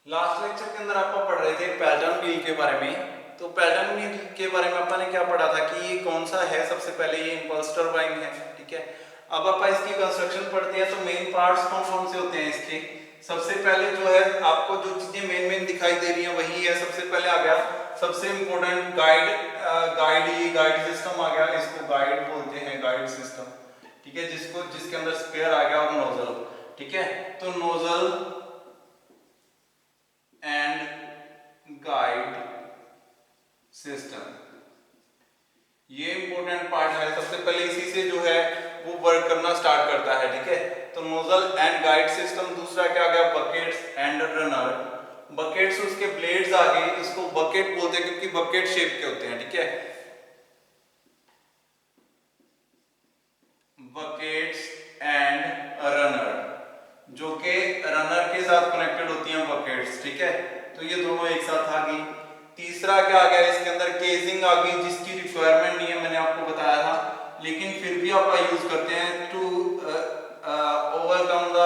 Last lecture के अंदर आप पढ़ रहे थे पैटर्न व्हील के बारे में। तो पैटर्न व्हील के बारे में अपन ने क्या पढ़ा था कि ये कौन सा है। सबसे पहले ये इंपल्स टरबाइन है, ठीक है। अब अपन इसकी कंस्ट्रक्शन पढ़ते हैं। तो मेन पार्ट्स कौन कौन से होते हैं इसके। सबसे पहले जो है आपको जो चीजें मेन दिखाई दे रही हैं वही है। सबसे पहले आ गया सबसे इंपॉर्टेंट गाइड सिस्टम आ गया। इसको गाइड बोलते हैं, गाइड सिस्टम, ठीक है। जिसके अंदर स्पेयर आ गया और नोजल, ठीक है। तो नोजल एंड गाइड सिस्टम, ये इंपॉर्टेंट पार्ट है। सबसे पहले इसी से जो है वो वर्क करना स्टार्ट करता है, ठीक है। तो नोजल एंड गाइड सिस्टम। दूसरा क्या आ गया, बकेट्स एंड रनर। बकेट्स उसके ब्लेड्स आ गए, इसको बकेट बोलते हैं क्योंकि बकेट शेप के होते हैं, ठीक है। बकेट्स एंड रनर, जो कि रनर के साथ कनेक्टेड होती हैं बकेट्स, ठीक है। तो ये दोनों एक साथ आ गई। तीसरा क्या आ गया इसके अंदर, केजिंग आ गई, जिसकी रिक्वायरमेंट नहीं है, मैंने आपको बताया था, लेकिन फिर भी आप यूज करते हैं to overcome the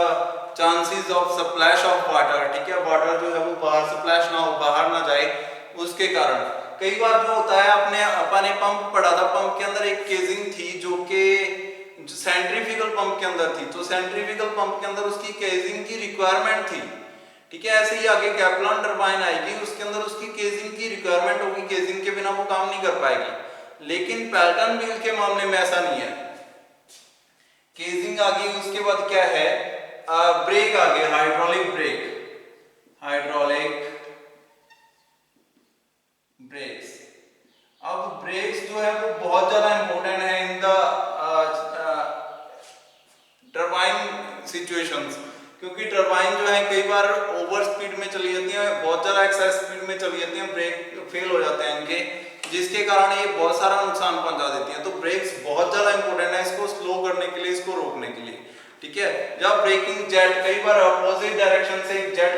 chances of splash of water, ठीक है। वाटर जो है वो बाहर स्प्लैश ना हो, बाहर ना जाए, उसके कारण कई बार जो होता है, अपने पंप पढ़ा था, पंप के अंदर एक केजिंग थी जो कि सेंट्रीफ्यूगल पंप के अंदर थी। तो सेंट्रीफ्यूगल पंप के अंदर उसकी केजिंग की रिक्वायरमेंट थी, ठीक है। ऐसे ही आगे कैप्लान टरबाइन आएगी, उसके अंदर उसकी केजिंग की रिक्वायरमेंट होगी, केजिंग के बिना वो काम नहीं कर पाएगी। लेकिन पैटर्न व्हील के मामले में ऐसा नहीं है। केजिंग आ गई, उसके बाद क्या है, ब्रेक आ गया, हाइड्रोलिक ब्रेक, हाइड्रोलिक ब्रेक्स। अब ब्रेक्स जो है वो बहुत ज्यादा इंपॉर्टेंट है इन द टरबाइन सिचुएशंस, क्योंकि टरबाइन जो है कई बार ओवर स्पीड में चली जाती है, बहुत ज्यादा एक्सेस स्पीड में चली जाती है, ब्रेक फेल हो जाते हैं इनके, जिसके कारण ये बहुत सारा नुकसान पहुंचा देती हैं। तो ब्रेक्स बहुत ज्यादा इंपॉर्टेंट है इसको स्लो करने के लिए, इसको रोकने के लिए, ठीक है। जब ब्रेकिंग जेट, कई बार अपोजिट डायरेक्शन से जेट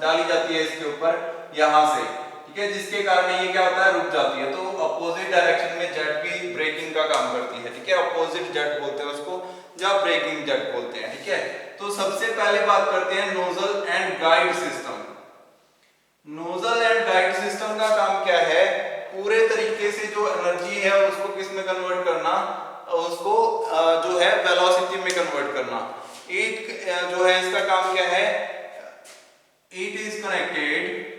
डाली जाती है इसके ऊपर, यहां से, ठीक है, जिसके कारण ये क्या होता है, रुक जाती है। तो अपोजिट डायरेक्शन में जेट भी ब्रेकिंग का काम करती है, ठीक है। अपोजिट जेट बोलते हैं उसको, या ब्रेकिंग जेट बोलते हैं, ठीक है। तो सबसे पहले बात करते हैं nozzle and guide system. Nozzle and guide system का काम क्या है, पूरे तरीके से जो एनर्जी है उसको किस में कन्वर्ट करना, उसको जो है वेलोसिटी में कन्वर्ट करना। इट जो है इसका काम क्या है, it is connected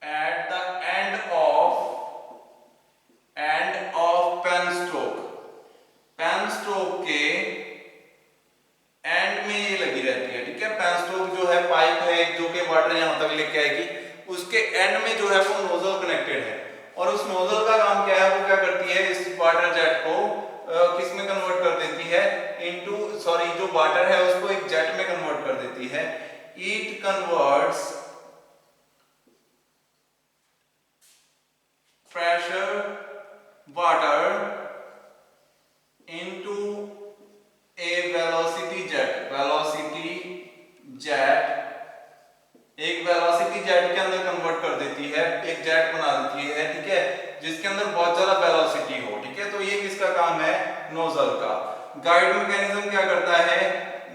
at the end of pen stroke. Pen stroke के एंड में ये लगी रहती है, ठीक है। पेन स्ट्रोक जो है पाइप है जो कि वाटर यहां तक लेके आएगी, उसके एंड में जो है वो नोजल कनेक्टेड है, और उस नोजल का काम क्या है, वो क्या करती है, इस वाटर जेट को किस में कन्वर्ट कर देती है, जो वाटर है उसको एक जेट में कन्वर्ट कर देती है। It converts pressure water into a velocity jet। velocity jet एक वेलोसिटी जेट के अंदर कन्वर्ट कर देती है, एक जेट बना देती है, ठीक है, जिसके अंदर बहुत ज्यादा वेलोसिटी हो, ठीक है। तो ये किसका काम है, नोजल का। गाइड मैकेनिज्म क्या करता है,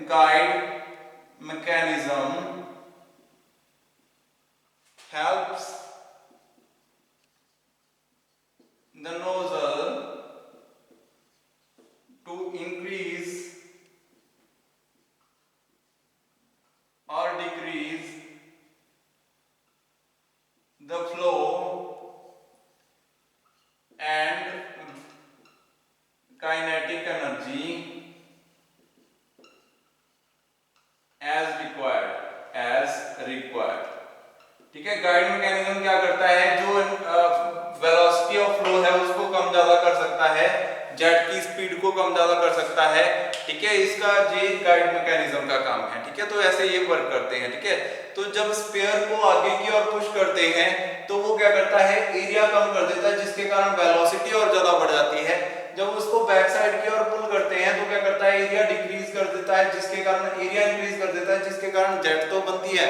guide mechanism helps the nozzle to increase or decrease the flow and kinetic energy as required, ठीक है। गाइड मैकेनिज्म क्या करता है, जो वेलोसिटी ऑफ फ्लो है उसको कम ज्यादा कर सकता है, जेट की स्पीड को कम ज्यादा कर सकता है, ठीक है। इसका ये गाइड मैकेनिज्म का काम है, ठीक है। तो ऐसे ये वर्क करते हैं, ठीक है। तो जब स्पेयर को आगे की ओर पुश करते हैं तो वो क्या करता है, एरिया कम कर देता है, जिसके कारण वेलोसिटी और ज्यादा बढ़ जाती है। जब उसको बैक साइड की ओर पुल करते हैं तो क्या करता है, एरिया डिक्रीज कर देता है, जिसके कारण एरिया इंक्रीज कर देता है, जिसके कारण जेट तो बनती है,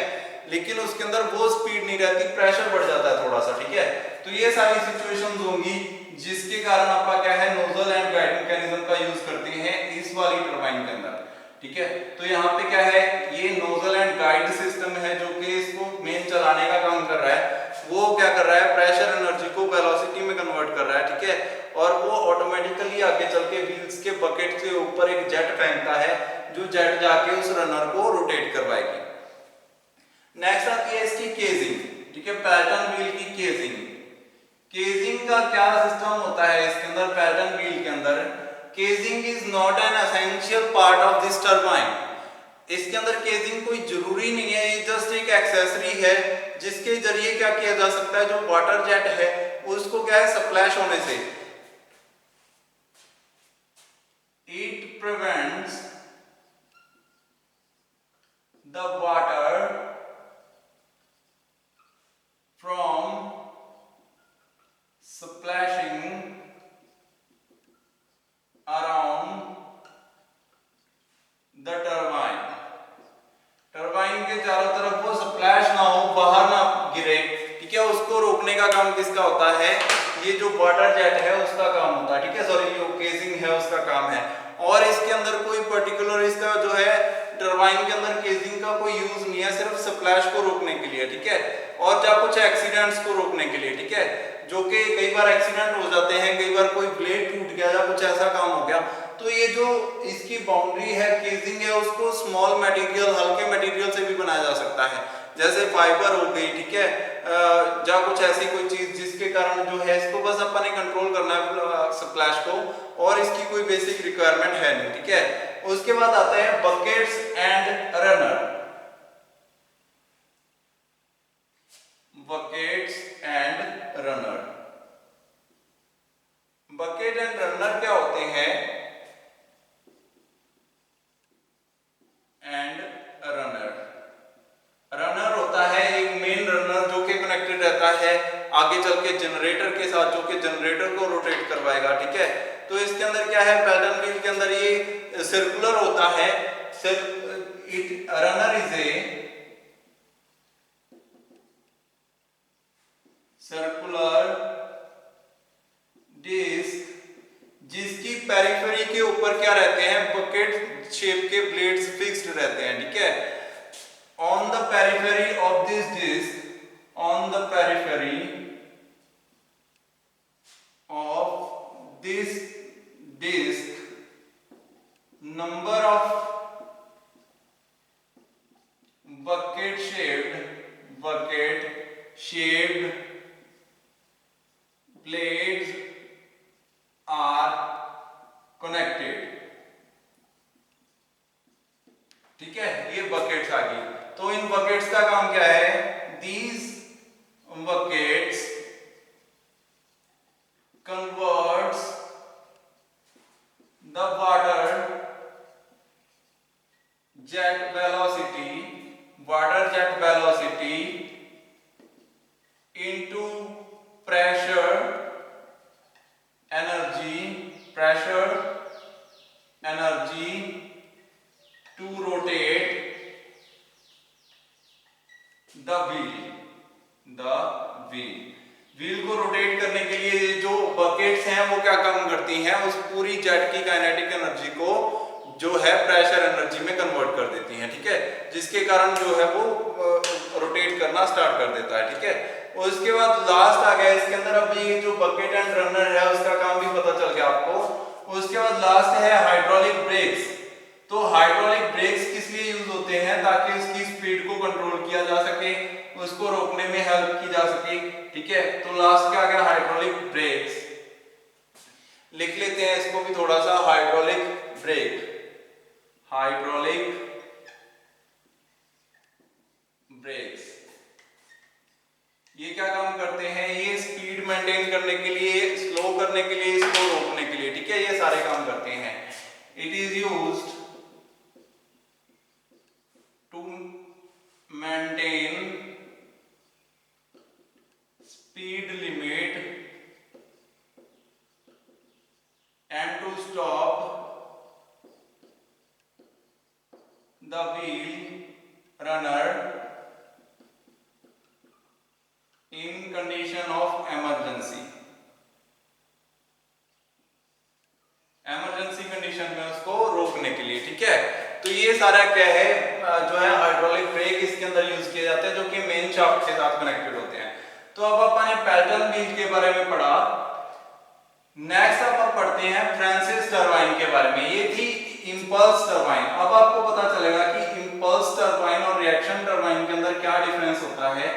लेकिन उसके अंदर वो स्पीड नहीं रहती, प्रेशर बढ़ जाता है थोड़ा सा, ठीक है। तो ये सारी सिचुएशंस होंगी जिसके कारण आपका क्या है, नोजल एंड गाइड मैकेनिज्म का यूज करते हैं इस वाली टरबाइन के अंदर। ठीक है। तो यहाँ पे क्या है, ये नोजल एंड गाइड सिस्टम है जो कि इसको मेन चलाने का काम कर रहा है। वो क्या कर रहा है, प्रेशर एनर्जी को वेलोसिटी में कन्वर्ट कर रहा है, ठीक है। और वो ऑटोमेटिकली आगे चल के व्हील्स के बकेट के ऊपर एक जेट फेंकता है, जो जेट जाके उस रनर को रोटेट करवाएगी। नेक्स्ट आती है इसकी केजिंग, ठीक है, पैटर्न व्हील की केजिंग। केजिंग का क्या सिस्टम होता है इसके अंदर, पैटर्न व्हील के अंदर casing is not an essential part of this turbine. इसके अंदर केजिंग कोई जरूरी नहीं है, ये जस्ट एक एक्सेसरी है जिसके जरिए क्या किया जा सकता है, जो वाटर जेट है उसको क्या है, स्प्लैश होने से it prevents the water from splashing around the turbine। Turbine के चारों तरफ वो स्प्लैश ना हो, बाहर ना गिरे, ठीक है। उसको रोकने का काम किसका होता है, ये जो वाटर जेट है उसका काम होता है, ठीक है। सॉरी, जो केजिंग है उसका काम है। और इसके अंदर कोई पर्टिकुलर इसका जो है टरबाइन के अंदर केजिंग का कोई यूज नहीं है, सिर्फ स्प्लैश को रोकने के लिए, ठीक है। और या कुछ एक्सीडेंट्स को रोकने के लिए, ठीक है, जो कि कई बार एक्सीडेंट हो जाते हैं, कई बार कोई ब्लेड टूट गया या कुछ ऐसा काम हो गया, तो ये जो इसकी बाउंड्री है, केजिंग है, उसको स्मॉल मटेरियल, हल्के मटेरियल से भी बनाया जा सकता है, जैसे फाइबर हो गई, ठीक है, या कुछ ऐसी कोई चीज जिसके कारण जो है इसको बस अपन ने कंट्रोल करना है स्प्लैश को, और इसकी कोई बेसिक रिक्वायरमेंट है नहीं, ठीक है। उसके बाद आता है buckets and runner. Buckets and runner, bucket and runner क्या होते हैं, एंड रनर, रनर होता है एक मेन रनर जो कि कनेक्टेड रहता है आगे चल के जनरेटर के साथ, जो कि जनरेटर को रोटेट करवाएगा, ठीक है। तो इसके अंदर क्या है, पैटर्न व्हील के अंदर ये सर्कुलर होता है, runner is a circular disc जिसकी पेरिफेरी के ऊपर क्या रहते हैं, बकेट शेप के ब्लेड्स फिक्स्ड रहते हैं, ठीक है। On the periphery of this disc, on the periphery of this disc, number of bucket shaped blades are connected, ठीक है। ये बकेट्स आ गई। तो इन बकेट्स का काम क्या है, these buckets converts the water jet velocity into pressure energy to rotate the wheel को रोटेट करने के लिए जो बकेट्स हैं वो क्या काम करती हैं, उस पूरी जेट की काइनेटिक एनर्जी को जो है प्रेशर एनर्जी में कन्वर्ट कर देती हैं, ठीक है, जिसके कारण जो है वो रोटेट करना स्टार्ट कर देता है, ठीक है। और उसके बाद लास्ट आ गया इसके अंदर, अब ये जो बकेट एंड रनर है उसका काम भी पता चल गया आपको। उसके बाद लास्ट है हाइड्रोलिक ब्रेक्स। तो हाइड्रोलिक ब्रेक्स किस लिए यूज होते हैं, ताकि उसकी स्पीड को कंट्रोल किया जा सके, उसको रोकने में हेल्प की जा सके, ठीक है। तो लास्ट क्या आ गया, हाइड्रोलिक ब्रेक्स। लिख लेते हैं इसको भी थोड़ा सा, हाइड्रोलिक ब्रेक, हाइड्रोलिक ब्रेक्स ये क्या काम करते हैं, ये स्पीड मेंटेन करने के लिए, स्लो करने के लिए, इसको रोकने के लिए, ठीक है, ये सारे काम करते हैं। It is used to maintain speed limit and to stop the wheel runner in condition of emergency condition में उसको रोकने के लिए, ठीक है। तो ये सारा क्या है जो है हाइड्रोलिक ब्रेक इसके अंदर यूज किए जाते हैं, जो कि मेन शाफ्ट के साथ कनेक्टेड होते हैं। तो अब अपन ने पैल्टन व्हील के बारे में पढ़ा। नेक्स्ट अब आप पढ़ते हैं फ्रांसिस टरबाइन के बारे में। ये थी इंपल्स टरबाइन। अब आपको पता चलेगा कि इंपल्स टरबाइन और रिएक्शन टरबाइन के अंदर क्या डिफरेंस होता है।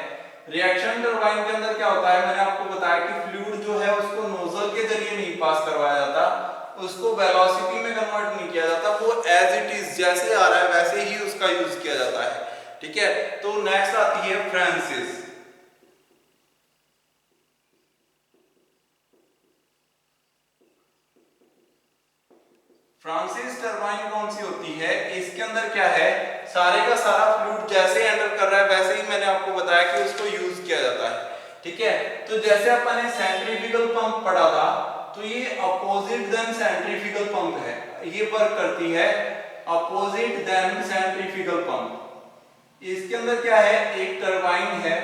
रिएक्शन टरबाइन के अंदर क्या होता है, मैंने आपको बताया कि फ्लूइड जो है उसको नोजल के जरिए नहीं पास करवाया जाता, उसको वेलोसिटी में कन्वर्ट नहीं किया जाता, वो एज इट इज जैसे आ रहा है वैसे ही उसका यूज किया जाता है। ठीक है, तो नेक्स्ट आती है फ्रांसिस। फ्रांसिस टरबाइन कौन सी होती है, इसके अंदर क्या है, सारे का सारा फ्लूइड जैसे एंटर कर रहा है वैसे ही मैंने आपको बताया कि उसको यूज किया जाता है। ठीक है, तो जैसे अपन ने सेंट्रीफ्यूगल पंप पढ़ा था, तो ये अपोजिट देन सेंट्रीफ्यूगल पंप है, ये वर्क करती है अपोजिट देन सेंट्रीफ्यूगल पंप। इसके अंदर क्या है, एक टरबाइन है,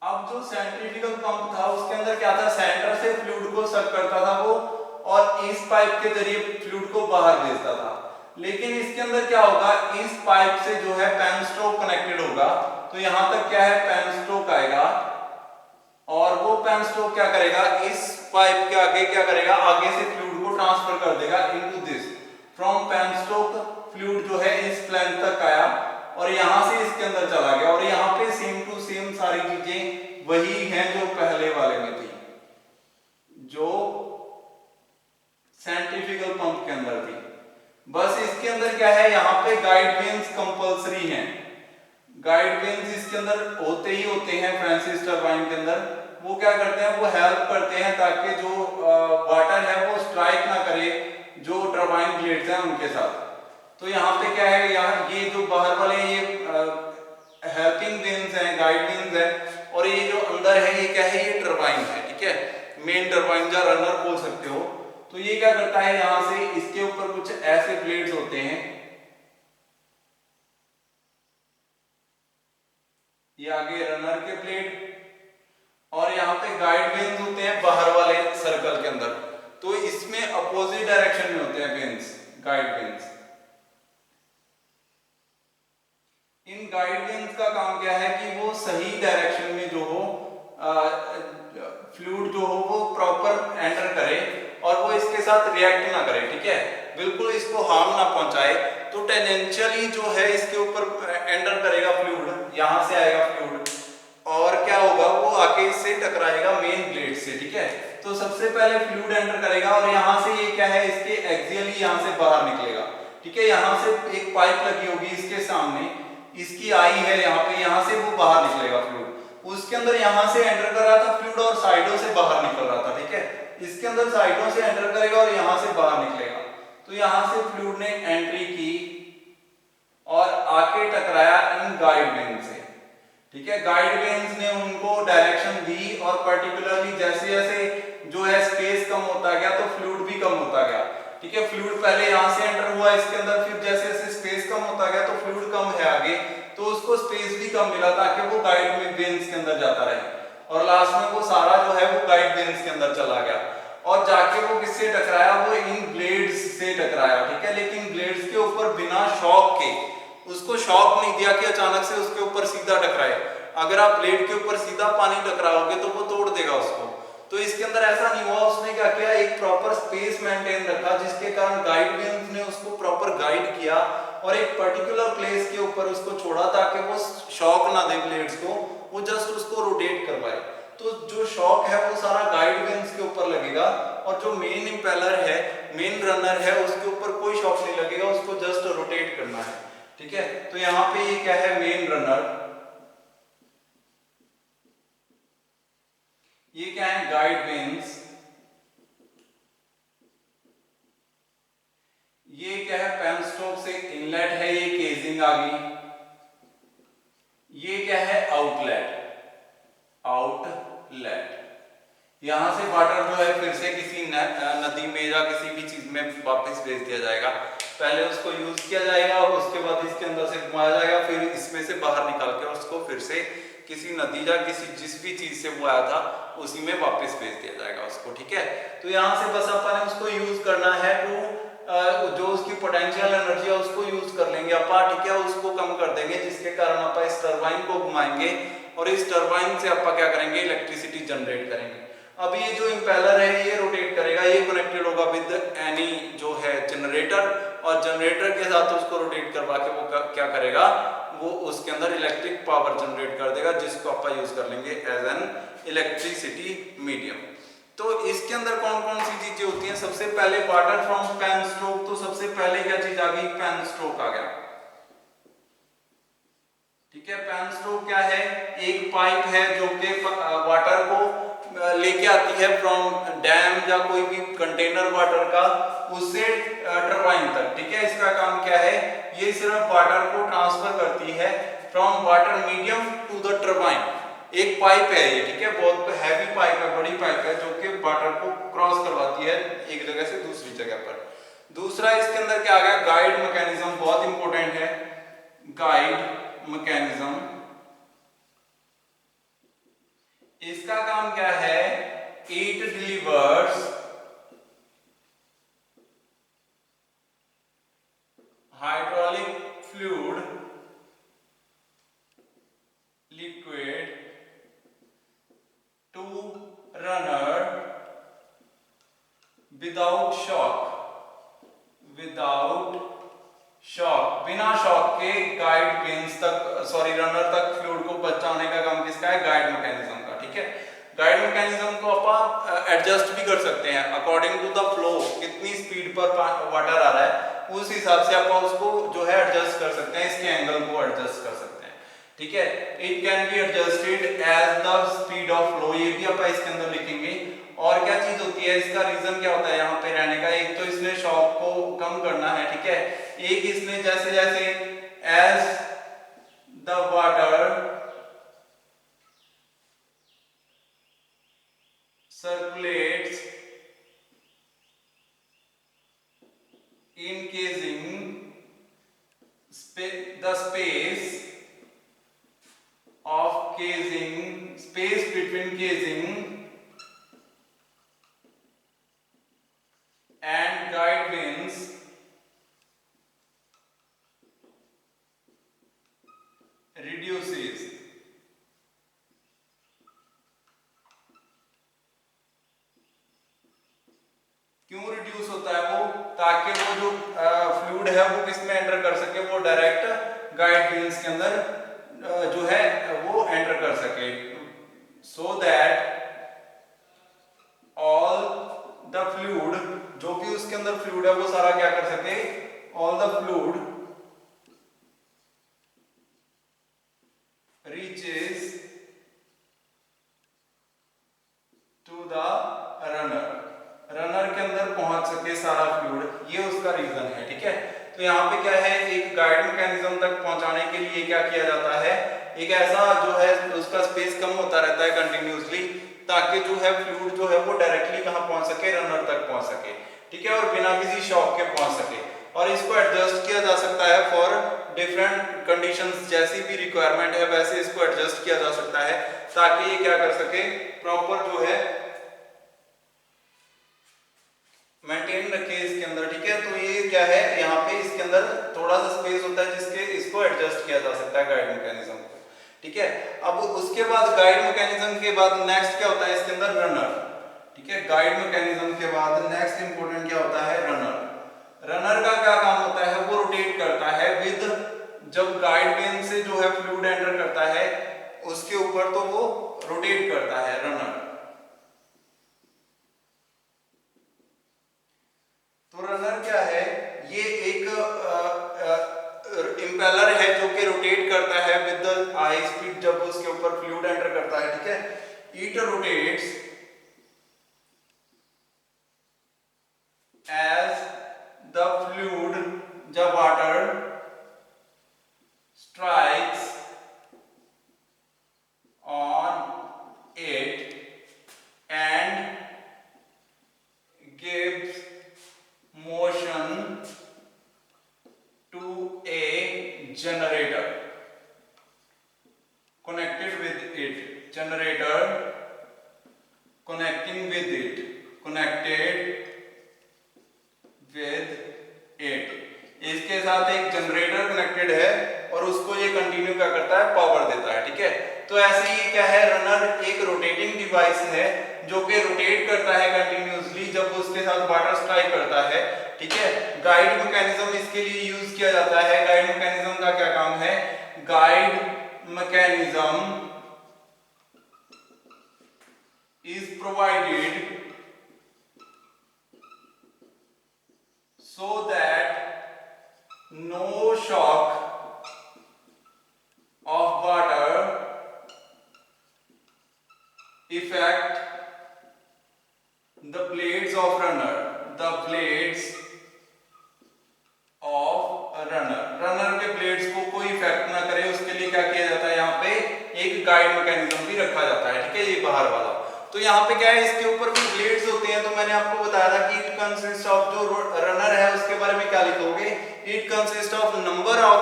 अब जो सेंट्रीफ्यूगल पंप था उसके अंदर क्या था, सेंटर से फ्लूइड को सक करता था वो, और इस पाइप के जरिए फ्लूइड को बाहर भेजता था। लेकिन इसके अंदर क्या होगा, इस पाइप से जो है पेन स्ट्रोक कनेक्टेड होगा, तो यहां तक क्या है, पेन स्ट्रोक आएगा, और वो पेन स्ट्रोक क्या करेगा, इस पाइप के आगे क्या करेगा, आगे से फ्लूइड को ट्रांसफर कर देगा into this. From pen stroke fluid जो है इस लेंथ तक आया और यहां से इसके अंदर चला गया, और यहां पे सेम टू सेम सारी चीजें वही हैं जो पहले वाले में थी, जो सेंट्रीफ्यूगल पंप के अंदर थी। बस इसके अंदर क्या है, यहाँ पे गाइड वेन्स कंपलसरी हैं। गाइड वेन्स इसके अंदर होते ही होते हैं फ्रांसिस टरबाइन के अंदर। वो क्या करते हैं, वो हेल्प करते हैं ताकि जो वाटर है वो स्ट्राइक ना करे जो टरबाइन ब्लेड्स हैं उनके साथ। तो यहाँ पे क्या है, यहाँ ये जो बाहर वाले ये हेल्पिंग वेन्स हैं, गाइड वेन्स हैं, और ये जो अंदर है ये क्या है, ये टरबाइन है। ठीक है, मेन टरबाइन या रनर बोल सकते हो। तो ये क्या करता है, यहां से इसके ऊपर कुछ ऐसे ब्लेड्स होते हैं, ये आगे रनर के ब्लेड, और यहाँ पे गाइड वेन्स होते हैं बाहर वाले सर्कल के अंदर। तो इसमें अपोजिट डायरेक्शन में होते हैं वेन्स, गाइड वेन्स। इन गाइड वेन्स का काम क्या है कि वो सही डायरेक्शन में जो हो फ्लूइड जो हो वो प्रॉपर एंटर करे और वो इसके साथ रिएक्ट ना करे। ठीक है, बिल्कुल इसको हार्म ना पहुंचाए। तो टेंजेंशियली जो है इसके ऊपर एंटर करेगा फ्लूइड, यहां से आएगा फ्लूइड, और क्या होगा, वो आके इससे टकराएगा मेन ब्लेड से। ठीक है, तो सबसे पहले फ्लूइड एंटर करेगा और यहां से ये क्या है, इसके एक्सियली यहां से बाहर निकलेगा। ठीक है, यहां से एक पाइप लगी होगी इसके सामने, इसकी आई है यहाँ पे, यहां से वो बाहर निकलेगा फ्लूइड। उसके अंदर यहां से एंटर कर रहा था फ्लूइड और साइडों से बाहर निकल रहा था। ठीक है, इसके अंदर साइडों से एंटर करेगा और यहां से बाहर निकलेगा। तो यहां से फ्लूइड ने एंट्री की और आके टकराया इन गाइड वेन्स से। ठीक है, गाइड वेन्स ने उनको डायरेक्शन दी, और पर्टिकुलरली जैसे जैसे जो है स्पेस कम होता गया तो फ्लूइड भी कम होता गया। ठीक है, फ्लूइड पहले यहां से एंटर हुआ इसके अंदर, फिर जैसे जैसे स्पेस कम होता गया तो फ्लूइड कम है आगे, तो उसको स्पेस भी कम मिला ताकि वो गाइड में वेन्स के अंदर जाता रहे, और लास्ट में वो सारा जो है वो गाइड वेन्स के अंदर चला गया, और जाके वो किससे टकराया, वो इन ब्लेड्स से टकराया। ठीक है, लेकिन ब्लेड्स के ऊपर बिना शॉक के, उसको शॉक नहीं दिया कि अचानक से उसके ऊपर सीधा टकराए। अगर आप ब्लेड के ऊपर सीधा पानी टकराओगे तो वो तोड़ देगा उसको। तो इसके अंदर ऐसा नहीं हुआ, उसने क्या किया, एक प्रॉपर स्पेस मेंटेन रखा, जिसके कारण गाइड वेन्स ने उसको प्रॉपर गाइड किया और एक पर्टिकुलर प्लेस के ऊपर उसको छोड़ा ताकि वो शॉक ना दे ब्लेड्स को, वो जस्ट उसको रोटेट करवाए। तो जो शॉक है वो सारा गाइड वेन्स के ऊपर लगेगा, और जो मेन इंपेलर है, मेन रनर है, उसके ऊपर कोई शॉक नहीं लगेगा, उसको जस्ट रोटेट करना है। ठीक है, तो यहाँ पे ये क्या है, मेन रनर, ये क्या है, गाइड वेन्स, ये क्या है, पेन स्ट्रोक से इनलेट है, ये केजिंग आ गई, ये क्या है, आउटलेट, आउटलेट। यहां से वाटर जो है फिर से किसी नदी में या किसी भी चीज में वापस भेज दिया जाएगा। पहले उसको यूज किया जाएगा और उसके बाद इसके अंदर से घुमाया जाएगा, फिर इसमें से बाहर निकाल के उसको उसको फिर से किसी नदी या किसी जिस भी चीज से वो आया था उसी में वापस भेज दिया जाएगा उसको, ठीक है। तो यहाँ से बस अपन उसको यूज करना है टू जो उसकी पोटेंशियल एनर्जी है उसको यूज कर लेंगे अपन, ठीक है, उसको कम कर देंगे, जिसके कारण अपन इस टरबाइन को घुमाएंगे और इस टरबाइन से अपन क्या करेंगे, इलेक्ट्रिसिटी जनरेट करेंगे। अब ये जो इंपेलर है ये रोटेट करेगा, ये कनेक्टेड होगा विद एनी जो है जनरेटर, और जनरेटर के साथ उसको रोटेट करवा के वो क्या करेगा, वो उसके अंदर इलेक्ट्रिक पावर जनरेट कर देगा, जिसको अपन यूज कर लेंगे एज एन इलेक्ट्रिसिटी मीडियम। तो इसके अंदर कौन कौन सी चीजें होती हैं, सबसे पहले वाटर फ्रॉम पेन स्ट्रोक, तो सबसे पहले क्या चीज आ गई, पेन स्ट्रोक आ गया, ठीक है। पेन स्ट्रोक क्या है, एक पाइप है जो कि वाटर को लेके आती है फ्रॉम डैम या कोई भी कंटेनर वाटर का, उससे टरबाइन तक, ठीक है। इसका काम क्या है, ये सिर्फ वाटर को ट्रांसफर करती है from water medium to the turbine. एक पाइप है ये, ठीक है, बहुत हैवी पाइप है, बड़ी पाइप है जो कि वाटर को क्रॉस करवाती है एक जगह से दूसरी जगह पर। दूसरा इसके अंदर क्या आ गया, गाइड मैकेनिज्म, बहुत इंपॉर्टेंट है, गाइड मैकेनिज्म। इसका काम क्या है, it delivers hydraulic fluid liquid to runner without shock, बिना शॉक के गाइड पिंस तक, सॉरी रनर तक फ्लूइड को पहुंचाने का काम किसका है, गाइड मैकेनिज्म का, ठीक है। गाइड मैकेनिज्म को अपन एडजस्ट भी कर सकते हैं अकॉर्डिंग टू द फ्लो, कितनी स्पीड पर वाटर आ रहा है उस हिसाब से अपन उसको जो है एडजस्ट कर सकते हैं, इसके एंगल को एडजस्ट कर सकते हैं, ठीक है। It can be adjusted as the speed of flow, ये भी अपन इसके अंदर लिखेंगे। और क्या चीज होती है, इसका रीजन क्या होता है यहाँ पे रहने का, एक तो इसने शॉक को कम करना है, ठीक है, एक इसने जैसे जैसे as the water circulates encasing the space of casing, space between casing and guide vanes reduces, क्यों रिड्यूस होता है वो, ताकि वो जो फ्लूइड है वो किस में एंटर कर सके, वो डायरेक्ट गाइड वेन्स के अंदर जो है वो एंटर कर सके, so that all the fluid, जो भी उसके अंदर फ्लूइड है वो सारा क्या कर सके, all the fluid reaches to the runner, runner के अंदर पहुंच सके सारा फ्लूइड, ये उसका रीजन है, ठीक है। तो यहाँ पे क्या है, एक गाइड मैकेनिज्म तक पहुंचाने के लिए क्या किया जाता है, एक ऐसा जो है उसका स्पेस कम होता रहता है कंटिन्यूअसली, ताकि जो है फ्लूइड जो है वो डायरेक्टली कहां पहुंच सके, रनर तक पहुंच सके, ठीक है, और बिना किसी शॉक के पहुंच सके। और इसको एडजस्ट किया जा सकता है फॉर डिफरेंट कंडीशंस, जैसी भी रिक्वायरमेंट है वैसे इसको एडजस्ट किया जा सकता है, ताकि ये क्या कर सके, प्रॉपर जो है मेंटेन रखे इसके अंदर, ठीक है। तो ये क्या है, यहाँ पे इसके अंदर थोड़ा सा स्पेस होता है जिसके इसको एडजस्ट किया जा सकता है गाइड मैकेनिज्म को, ठीक है। अब उसके बाद गाइड मैकेनिज्म के बाद नेक्स्ट क्या होता है इसके अंदर, रनर, ठीक है। गाइड मैकेनिज्म के बाद नेक्स्ट इंपॉर्टेंट क्या होता है, रनर। रनर का क्या काम होता है, वो रोटेट करता है विद, जब गाइड वेन से जो है फ्लूइड एंटर करता है उसके ऊपर तो वो रोटेट करता है रनर। तो रनर क्या है, ये एक इंपेलर है जो कि रोटेट करता है विद द हाई स्पीड, जब उसके ऊपर फ्लूइड एंटर करता है, ठीक है। It rotates as the fluid, the water strikes on it and gives motion to a generator, connected with it, generator connecting with it, connected with it, इसके साथ एक जनरेटर कनेक्टेड है और उसको ये कंटिन्यू क्या करता है, पावर देता है। ठीक है, तो ऐसे ही क्या है, रनर एक रोटेटिंग डिवाइस है जो कि रोटेट करता है कंटिन्यूअसली जब उसके साथ वाटर स्ट्राइक करता है। ठीक है, गाइड मैकेनिज्म इसके लिए यूज किया जाता है। गाइड मैकेनिज्म का क्या काम है, guide mechanism is provided so that no shock of water affect the blades of runner, the blades of runner, runner के ब्लेड्स को कोई इफेक्ट ना करे, उसके लिए क्या किया जाता है, यहाँ पे एक गाइड मैकेनिज्म भी रखा जाता है। ठीक है, ये बाहर वाला। तो यहाँ पे क्या है, इसके ऊपर भी ब्लेड्स होते हैं। तो मैंने आपको बताया था कि इट कंसिस्ट ऑफ, जो रनर है उसके बारे में क्या लिखोगे, it consist of number of,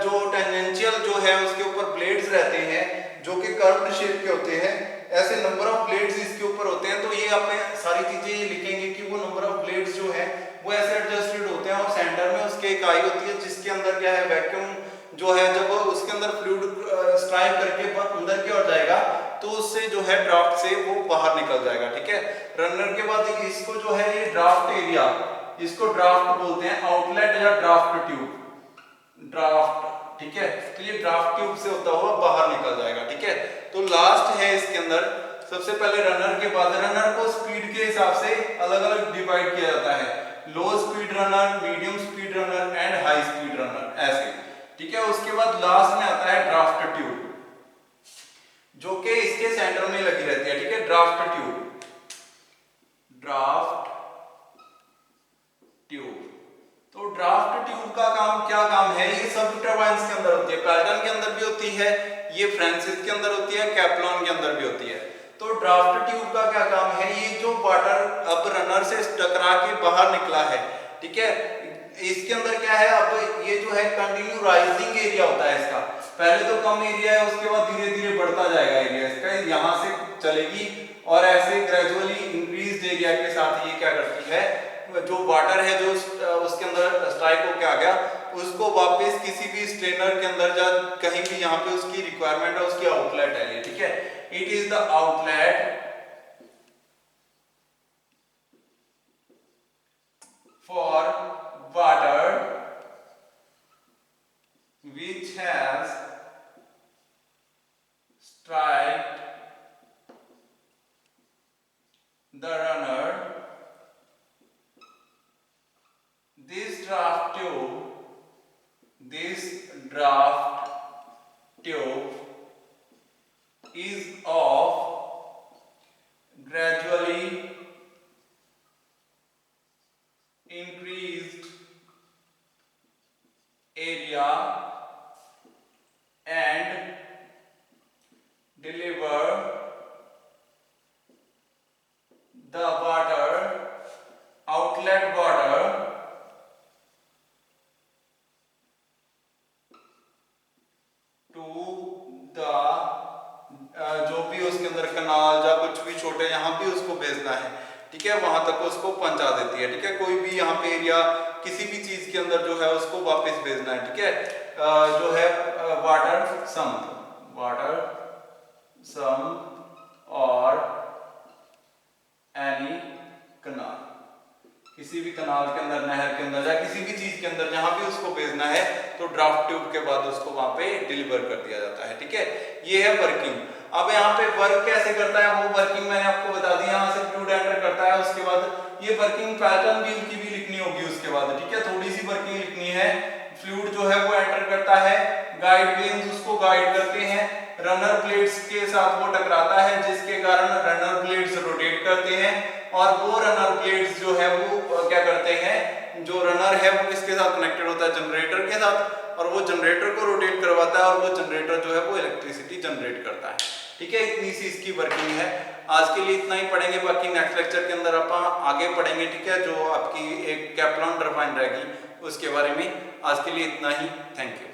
जो टेंजेंशियल जो है उसके ऊपर ब्लेड्स रहते हैं जो कि कर्व्ड शेप के होते हैं, ऐसे नंबर ऑफ ब्लेड्स इसके ऊपर होते हैं। तो ये आप सारी चीजें ये लिखेंगे कि वो नंबर ऑफ ब्लेड्स जो है वो ऐसे एडजस्टेड होते हैं और सेंटर में उसके एक आई होती है जिसके अंदर क्या है, वैक्यूम जो है, जब उसके अंदर फ्लूइड स्ट्राइक करके अंदर की ओर जाएगा तो उससे जो है ड्राफ्ट से वो बाहर निकल जाएगा। ठीक है, रनर के बाद इसको जो है ये ड्राफ्ट एरिया, इसको ड्राफ्ट बोलते हैं, आउटलेट या ड्राफ्ट ट्यूब, ड्राफ्ट। ठीक है, तो ये ड्राफ्ट ट्यूब से होता हुआ बाहर निकल जाएगा। ठीक है, तो लास्ट है इसके अंदर, सबसे पहले रनर के बाद, रनर को स्पीड के हिसाब से अलग अलग डिवाइड किया जाता है, लो speed runner, medium speed runner and high speed runner, ऐसे। ठीक है, उसके बाद लास्ट में आता है ड्राफ्ट ट्यूब जो कि इसके सेंटर में लगी रहती है। ठीक है, ड्राफ्ट ट्यूब, ड्राफ्ट ट्यूब। तो ड्राफ्ट ट्यूब का काम क्या काम है, ये सब टरबाइन्स के अंदर होती है, पैल्टन के अंदर भी होती है, ये फ्रांसिस के अंदर होती है, कैप्लॉन के अंदर भी होती है। तो ड्राफ्ट ट्यूब का क्या काम है, ये जो वाटर अब रनर से टकरा के बाहर निकला है, ठीक है, इसके अंदर क्या है, अब ये जो है कंटिन्यू राइजिंग एरिया होता है इसका, पहले तो कम एरिया है, उसके बाद धीरे धीरे बढ़ता जाएगा एरिया इसका, यहाँ से चलेगी और ऐसे ग्रेजुअली इंक्रीज्ड एरिया के साथ ये क्या करती है, जो वाटर है जो उसके अंदर स्ट्राइक होके आ गया उसको वापस किसी भी स्ट्रेनर के अंदर जा, कहीं भी यहाँ पे उसकी रिक्वायरमेंट है, उसकी आउटलेट है ये। ठीक है, it is the outlet for water which has struck the runner. This draft tube is of gradually increased area and deliver the water, outlet water to the जो भी उसके अंदर कनाल या कुछ भी छोटे यहाँ भी उसको भेजना है। ठीक है, वहां तक उसको पहुंचा देती है। ठीक है, कोई भी यहाँ पे एरिया किसी भी चीज के अंदर जो है उसको वापस भेजना है। ठीक है, जो है वाटर सम और एनी कनाल, किसी भी कनाल के अंदर, नहर के अंदर या किसी भी चीज के अंदर जहां भी उसको भेजना है तो ड्राफ्ट ट्यूब के बाद उसको वहां पे डिलीवर कर दिया जाता है। ठीक है, ये है वर्किंग। अब यहाँ पे वर्क कैसे करता है वो वर्किंग मैंने आपको बता दी, यहाँ से फ्लूइड एंटर करता है, उसके बाद ये वर्किंग पैटर्न भी इनकी भी लिखनी होगी उसके बाद। ठीक है, थोड़ी सी वर्किंग लिखनी है। फ्लूइड जो है वो एंटर करता है, गाइड वेन्स उसको गाइड करते हैं, रनर प्लेट्स के साथ वो टकराता है जिसके कारण रनर प्लेट्स रोटेट करते हैं और वो रनर प्लेट्स जो है वो क्या करते हैं, जो रनर है वो किसके साथ कनेक्टेड होता है, जनरेटर के साथ, और वो जनरेटर को रोटेट करवाता है और वो जनरेटर जो है वो इलेक्ट्रिसिटी जनरेट करता है। ठीक है, इतनी सी इसकी वर्किंग है। आज के लिए इतना ही पढ़ेंगे, बाकी नेक्स्ट लेक्चर के अंदर आप आगे पढ़ेंगे। ठीक है, जो आपकी एक कैप्लॉन टरबाइन रहेगी उसके बारे में। आज के लिए इतना ही, थैंक यू।